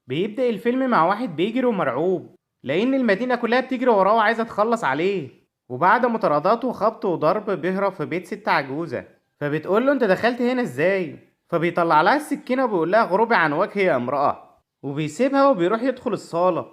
بيبدأ الفيلم مع واحد بيجري ومرعوب، لأن المدينة كلها بتجري وراه وعايزة تخلص عليه. وبعد مطاردات وخبط وضرب بيهرب في بيت ست عجوزة، فبتقول له انت دخلت هنا ازاي؟ فبيطلع لها السكينة وبيقول لها غروبي عن وجهي يا امرأة، وبيسيبها وبيروح يدخل الصالة.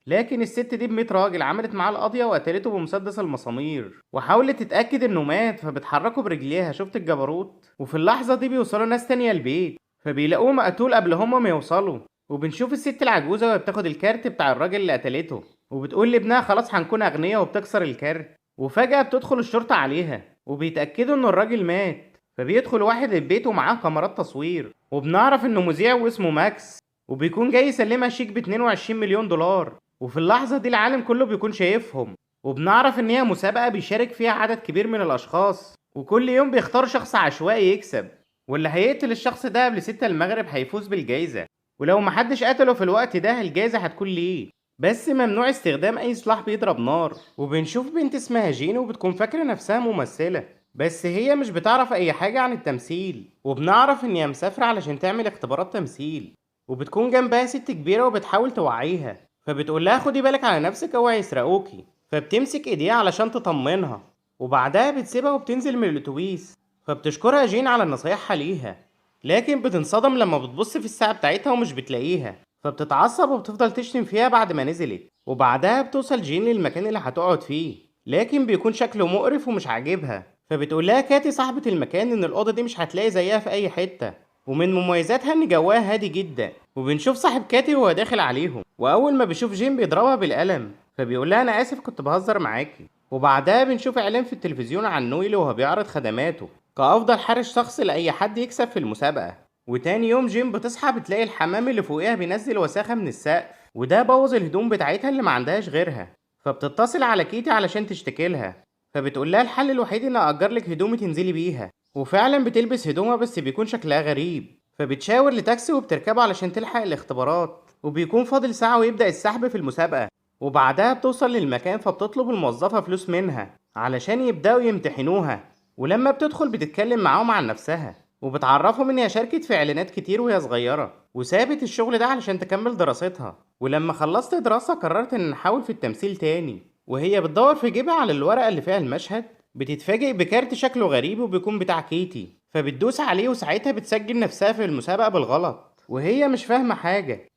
لكن الست دي ب100 راجل عملت معاه القضية وقتلته بمسدس المسامير، وحاولت تتأكد انه مات فبتحركه برجليها. شفت الجبروت؟ وفي اللحظة دي بيوصلوا ناس تانية البيت، فبيلاقوه مقتول قبل هما ما يوصلوا. وبنشوف الست العجوزة وهي بتاخد الكارت بتاع الراجل اللي قتلته، وبتقول لابنها خلاص هنكون أغنياء، وبتكسر الكارت. وفجأة بتدخل الشرطة عليها وبيتأكدوا إن الراجل مات. فبيدخل واحد البيت ومعاه كاميرات تصوير، وبنعرف إنه مذيع واسمه ماكس، وبيكون جاي يسلمها شيك ب22 مليون دولار. وفي اللحظة دي العالم كله بيكون شايفهم، وبنعرف إن هي مسابقة بيشارك فيها عدد كبير من الأشخاص، وكل يوم بيختاروا شخص عشوائي يكسب، واللي هيقتل الشخص ده قبل 6 المغرب هيفوز بالجايزة. ولو محدش قتله في الوقت ده الجايزة هتكون ليه، بس ممنوع استخدام أي سلاح بيضرب نار. وبنشوف بنت اسمها جين وبتكون فاكرة نفسها ممثلة، بس هي مش بتعرف أي حاجة عن التمثيل. وبنعرف إن هي مسافرة علشان تعمل اختبارات تمثيل، وبتكون جنبها ست كبيرة وبتحاول توعيها. فبتقول لها خدي بالك على نفسك اوعي يسرقوكي، فبتمسك ايديها علشان تطمنها. وبعدها بتسيبها وبتنزل من الاتوبيس، فبتشكرها جين على نصايحها ليها. لكن بتنصدم لما بتبص في الساعة بتاعتها ومش بتلاقيها، فبتتعصب وبتفضل تشتم فيها بعد ما نزلت. وبعدها بتوصل جين للمكان اللي هتقعد فيه، لكن بيكون شكله مقرف ومش عاجبها. فبتقول لها كاتي صاحبة المكان ان الأوضة دي مش هتلاقي زيها في أي حتة، ومن مميزاتها ان جواها هادي جدا. وبنشوف صاحب كاتي وهو داخل عليهم، واول ما بيشوف جين بيضربها بالقلم، فبيقول لها انا اسف كنت بهزر معاكي. وبعدها بنشوف اعلان في التلفزيون عن نويل وهو بيعرض خدماته كأفضل حارس شخصي لأي حد يكسب في المسابقة. وتاني يوم جيم بتصحى بتلاقي الحمام اللي فوقيها بينزل وساخة من السقف، وده بوظ الهدوم بتاعتها اللي ما عندهاش غيرها. فبتتصل على كيتي علشان تشتكي لها، فبتقول لها الحل الوحيد ان اجر لك هدوم تنزلي بيها. وفعلا بتلبس هدومها بس بيكون شكلها غريب، فبتشاور لتاكسي وبتركبه علشان تلحق الاختبارات. وبيكون فاضل ساعة ويبدأ السحب في المسابقة، وبعدها بتوصل للمكان فبتطلب الموظفة فلوس منها علشان يبدأوا يمتحنوها. ولما بتدخل بتتكلم معاهم عن نفسها، وبتعرفهم ان هي شاركت في اعلانات كتير وهي صغيرة وسابت الشغل ده علشان تكمل دراستها. ولما خلصت دراسة قررت ان نحاول في التمثيل تاني. وهي بتدور في جيبها على الورقة اللي فيها المشهد، بتتفاجئ بكارت شكله غريب وبيكون بتاع كيتي، فبتدوس عليه وساعتها بتسجل نفسها في المسابقة بالغلط وهي مش فاهمة حاجة.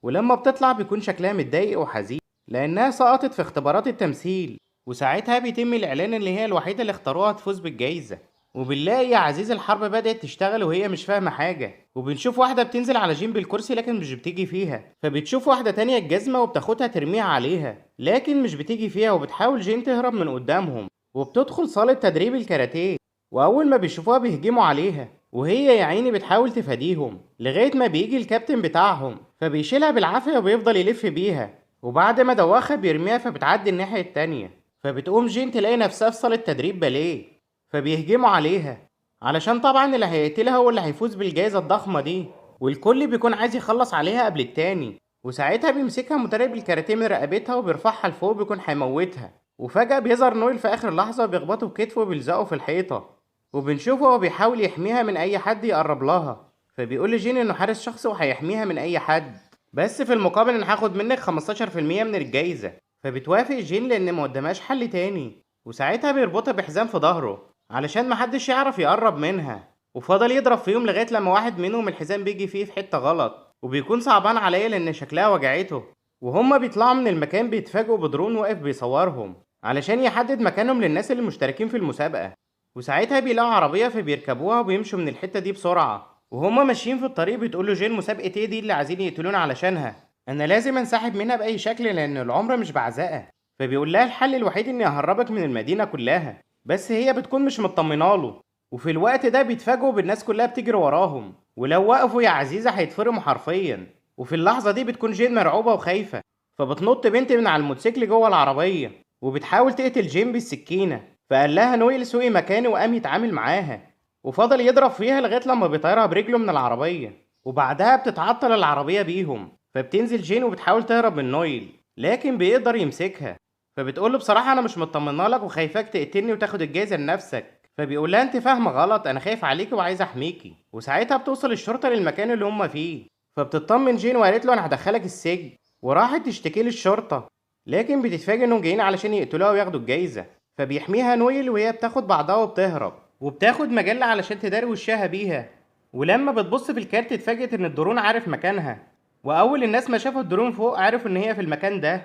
ولما بتطلع بيكون شكلها متضايق وحزين لأنها سقطت في اختبارات التمثيل. وساعتها بيتم الإعلان اللي هي الوحيدة اللي اختاروها تفوز بالجايزة. وبنلاقي يا عزيز الحرب بدأت تشتغل وهي مش فاهمة حاجة. وبنشوف واحدة بتنزل على جيم بالكرسي لكن مش بتيجي فيها، فبتشوف واحدة تانية الجزمة وبتاخدها ترميها عليها لكن مش بتيجي فيها. وبتحاول جين تهرب من قدامهم وبتدخل صالة تدريب الكاراتيه، وأول ما بيشوفوها بيهجموا عليها وهي يا عيني بتحاول تفاديهم لغاية ما بيجي الكابتن بتاعهم، فبيشيلها بالعافية وبيفضل يلف بيها. وبعد ما دوخها بيرميها فبتعدي الناحية التانية، فبتقوم جين تلاقي نفسها في صالة تدريب باليه، فبيهجموا عليها علشان طبعا اللي هيقتلها هو اللي هيفوز بالجائزة الضخمة دي. والكل بيكون عايز يخلص عليها قبل التاني، وساعتها بيمسكها مدرب الكاراتيه من رقبتها وبيرفعها لفوق بيكون هيموتها. وفجأة بيظهر نويل في آخر لحظة وبيخبطه بكتفه وبيلزقه في الحيطة، وبنشوفه وهو بيحاول يحميها من أي حد يقرب لها. فبيقول لجين إنه حارس شخصي وهيحميها من أي حد، بس في المقابل أنا هاخد منك 15% من الجايزة. فبتوافق جين لأن ما قدامهاش حل تاني، وساعتها بيربطها بحزام في ظهره علشان محدش يعرف يقرب منها. وفضل يضرب فيهم لغاية لما واحد منهم الحزام بيجي فيه في حتة غلط، وبيكون صعبان عليا لأن شكلها وجعته. وهما بيطلعوا من المكان بيتفاجئوا بدرون واقف بيصورهم علشان يحدد مكانهم للناس اللي مشتركين في المسابقة. وساعتها بيلاقوا عربية فبيركبوها وبيمشوا من الحتة دي بسرعة. وهما ماشيين في الطريق بتقوله جين مسابقة ايه دي اللي عايزين يقتلونا علشانها؟ انا لازم انسحب منها بأي شكل لأن العمر مش بعزقة. فبيقول لها الحل الوحيد اني اهربك من المدينة كلها، بس هي بتكون مش مطمنه له. وفي الوقت ده بيتفاجئوا بالناس كلها بتجري وراهم، ولو وقفوا يا عزيزة هيتفرموا حرفيا. وفي اللحظة دي بتكون جين مرعوبة وخايفة، فبتنط بنت من على الموتوسيكل جوه العربية وبتحاول تقتل جين بالسكينة. فقال لها نويل سوقي مكاني وقام يتعامل معاها، وفضل يضرب فيها لغاية لما بيطيرها برجله من العربية. وبعدها بتتعطل العربية بيهم، فبتنزل جين وبتحاول تهرب من نويل لكن بيقدر يمسكها. فبتقول له بصراحة أنا مش مطمنة لك وخايفاك تقتلني وتاخد الجايزة لنفسك. فبيقول لها أنت فاهمة غلط، أنا خايف عليكي وعايز أحميكي. وساعتها بتوصل الشرطة للمكان اللي هما فيه، فبتطمن جين وقالت له انا هدخلك السجن، وراحت تشتكي للشرطة. لكن بتتفاجئ انهم جايين علشان يقتلوها وياخدوا الجايزة. فبيحميها نويل وهي بتاخد بعضها وبتهرب، وبتاخد مجلة علشان تداري وشها بيها. ولما بتبص في الكارت اتفاجئت ان الدرون عارف مكانها. واول الناس ما شافوا الدرون فوق عرفوا ان هي في المكان ده.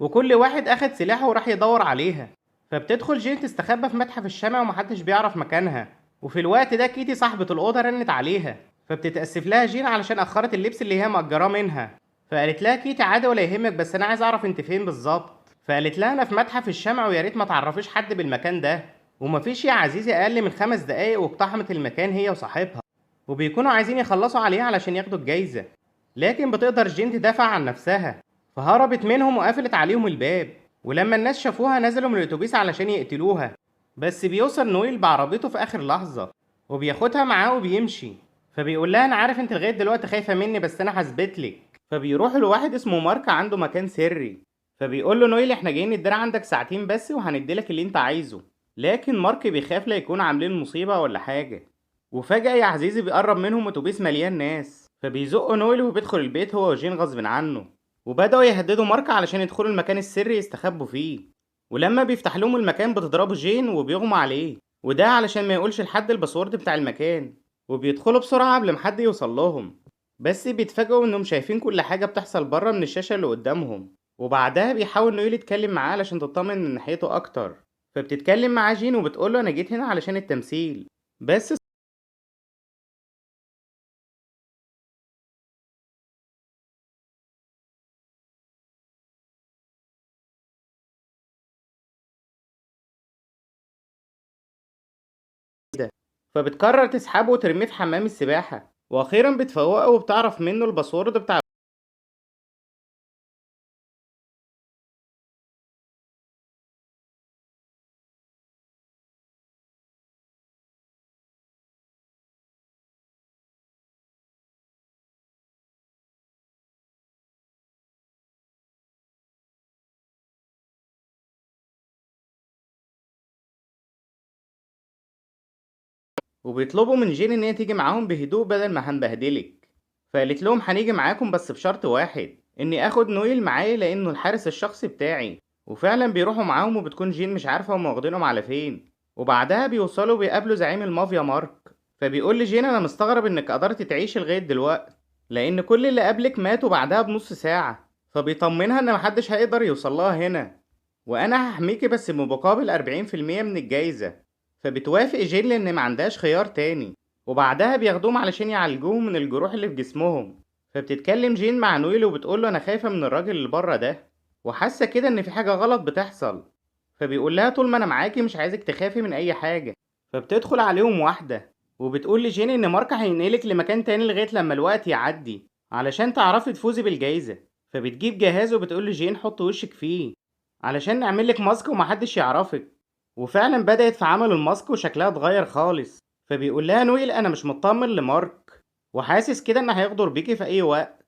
وكل واحد اخد سلاحه وراح يدور عليها. فبتدخل جين تستخبى في متحف الشمع ومحدش بيعرف مكانها. وفي الوقت ده كيتي صاحبة الأوضة رنت عليها. فبتتأسف لها جين علشان أخرت اللبس اللي هي مأجراه منها. فقالت لها كيتي عادي ولا يهمك، بس أنا عايز أعرف أنت فين بالظبط. فقالت لها أنا في متحف الشمع ويا ريت ما تعرفيش حد بالمكان ده. ومفيش يا عزيزي أقل من 5 دقايق واقتحمت المكان هي وصاحبها. وبيكونوا عايزين يخلصوا عليها علشان ياخدوا الجايزة. لكن بتقدر جين تدافع عن نفسها. فهربت منهم وقفلت عليهم الباب. ولما الناس شافوها نزلوا من الأتوبيس علشان يقتلوها. بس بيوصل نويل بعربيته في آخر لحظة. وبياخدها معاه وبيمشي. فبيقول لها انا عارف انت لغايه دلوقتي خايفه مني، بس انا هثبتلك. فبيروحوا لواحد اسمه مارك عنده مكان سري. فبيقول له نويل احنا جايين ندير عندك ساعتين بس وهنديلك اللي انت عايزه. لكن مارك بيخاف لا يكون عاملين مصيبه ولا حاجه. وفجاه يا عزيزي بيقرب منهم اتوبيس مليان ناس، فبيزقوا نويل وبيدخل البيت هو وجين غصب عنه. وبداوا يهددوا مارك علشان يدخلوا المكان السري يستخبوا فيه. ولما بيفتح لهم المكان بتضربه جين وبيغمى عليه، وده علشان ما يقولش لحد الباسورد بتاع المكان. وبيدخلوا بسرعة قبل ما حد يوصل لهم. بس بيتفاجئوا انهم شايفين كل حاجة بتحصل بره من الشاشة اللي قدامهم. وبعدها بيحاول نويل يتكلم معاه علشان تطمن من ناحيته اكتر. فبتتكلم معاه جين وبتقوله انا جيت هنا علشان التمثيل بس. فبتقرر تسحبه وترميه في حمام السباحة، واخيرا بتفوقه وبتعرف منه الباسورد بتاع. وبيطلبوا من جين ان هي تيجي معاهم بهدوء بدل ما هنبهدلك. فقالت لهم هنيجي معاكم بس بشرط واحد، اني اخد نويل معايا لانه الحارس الشخصي بتاعي. وفعلا بيروحوا معاهم وبتكون جين مش عارفه هم واخدينهم على فين. وبعدها بيوصلوا بيقابلوا زعيم المافيا مارك. فبيقول لجين انا مستغرب انك قدرت تعيش لغايه دلوقتي، لان كل اللي قبلك ماتوا بعدها بنص ساعه. فبيطمنها ان محدش هيقدر يوصلها هنا. وانا هحميكي بس بمقابل 40% من الجايزه. فبتوافق جين لان ما عندهاش خيار تاني. وبعدها بياخدوهم علشان يعالجوهم من الجروح اللي في جسمهم. فبتتكلم جين مع نويل وبتقوله انا خايفة من الراجل اللي بره ده، وحاسة كده ان في حاجة غلط بتحصل. فبيقول لها طول ما انا معاكي مش عايزك تخافي من اي حاجة. فبتدخل عليهم واحدة. وبتقول لجين ان مارك هينقلك لمكان تاني لغاية لما الوقت يعدي علشان تعرفي تفوزي بالجايزة. فبتجيب جهاز وبتقول لجين حط وشك فيه علشان نعملك ماسك ومحدش يعرفك. وفعلا بدأت في عمل الماسك وشكلها اتغير خالص. فبيقول لها نويل انا مش مطمن لمارك، وحاسس كده ان هيغدر بيكي في اي وقت.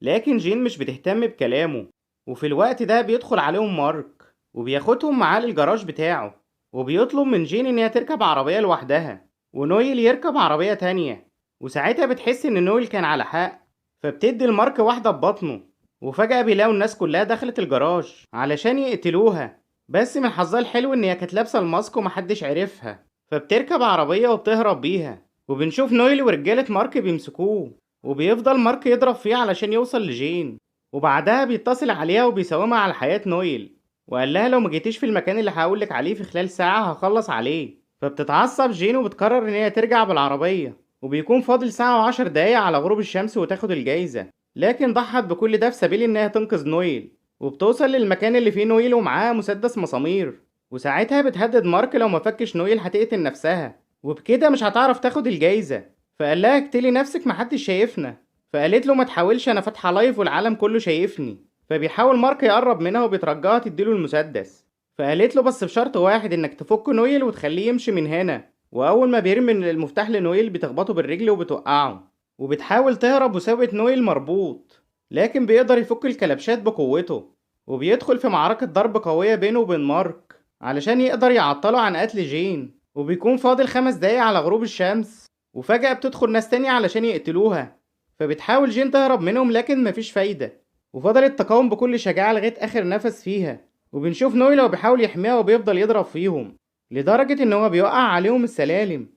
لكن جين مش بتهتم بكلامه. وفي الوقت ده بيدخل عليهم مارك وبياخدهم معاه للجراج بتاعه. وبيطلب من جين ان هي تركب عربية لوحدها ونويل يركب عربية تانية. وساعتها بتحس ان نويل كان على حق. فبتدي المارك واحدة ببطنه. وفجأة بيلاقوا الناس كلها دخلت الجراج علشان يقتلوها. بس من حظها الحلو ان هي كانت لابسه الماسك ومحدش عرفها. فبتركب عربيه وبتهرب بيها. وبنشوف نويل ورجاله مارك بيمسكوه. وبيفضل مارك يضرب فيه علشان يوصل لجين. وبعدها بيتصل عليها وبيساومها على حياه نويل. وقال لها لو ما جيتيش في المكان اللي هقولك عليه في خلال ساعه هخلص عليه. فبتتعصب جين وبتقرر ان هي ترجع بالعربيه. وبيكون فاضل ساعه و10 دقايق على غروب الشمس وتاخد الجايزه. لكن ضحت بكل ده في سبيل انها تنقذ نويل. وبتوصل للمكان اللي فيه نويل ومعاها مسدس مسامير. وساعتها بتهدد مارك لو ما فكش نويل هتقتل نفسها، وبكده مش هتعرف تاخد الجايزة. فقال لها اقتلي نفسك محدش شايفنا. فقالت له ما تحاولش انا فاتحة لايف والعالم كله شايفني. فبيحاول مارك يقرب منها وبيترجاها تديله المسدس. فقالت له بس بشرط واحد انك تفك نويل وتخليه يمشي من هنا. واول ما بيرمي المفتاح لنويل بتخبطه بالرجل وبتوقعه. وبتحاول تهرب وسابت نويل مربوط. لكن بيقدر يفك الكلبشات بقوته. وبيدخل في معركة ضرب قوية بينه وبين مارك علشان يقدر يعطله عن قتل جين. وبيكون فاضل 5 دقايق على غروب الشمس. وفجأة بتدخل ناس تانية علشان يقتلوها. فبتحاول جين تهرب منهم لكن مفيش فايدة، وفضلت تقاوم بكل شجاعة لغاية آخر نفس فيها. وبنشوف نويل وهو بيحاول يحميها وبيفضل يضرب فيهم لدرجة إن هو بيوقع عليهم السلالم،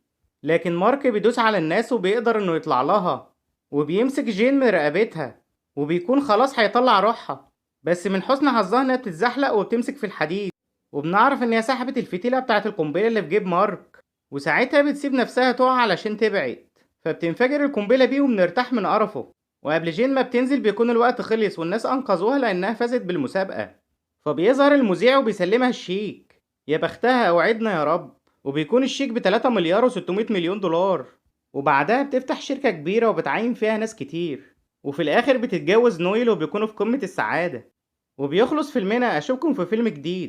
لكن مارك بيدوس على الناس وبيقدر إنه يطلع لها، وبيمسك جين من رقبتها، وبيكون خلاص هيطلع روحها، بس من حسن حظها إنها بتتزحلق وبتمسك في الحديد، وبنعرف إن هي سحبت الفتيلة بتاعة القنبلة اللي في جيب مارك، وساعتها بتسيب نفسها تقع علشان تبعد، فبتنفجر القنبلة بيه وبنرتاح من قرفه. وقبل جين ما بتنزل بيكون الوقت خلص والناس أنقذوها لأنها فازت بالمسابقة. فبيظهر المذيع وبيسلمها الشيك. يا بختها أوعدنا يا رب. وبيكون الشيك ب3 مليار و600 مليون دولار. وبعدها بتفتح شركة كبيرة وبتعين فيها ناس كتير، وفي الآخر بتتجوز نويل وبيكونوا في قمة السعادة. وبيخلص فيلمنا. أشوفكم في فيلم جديد.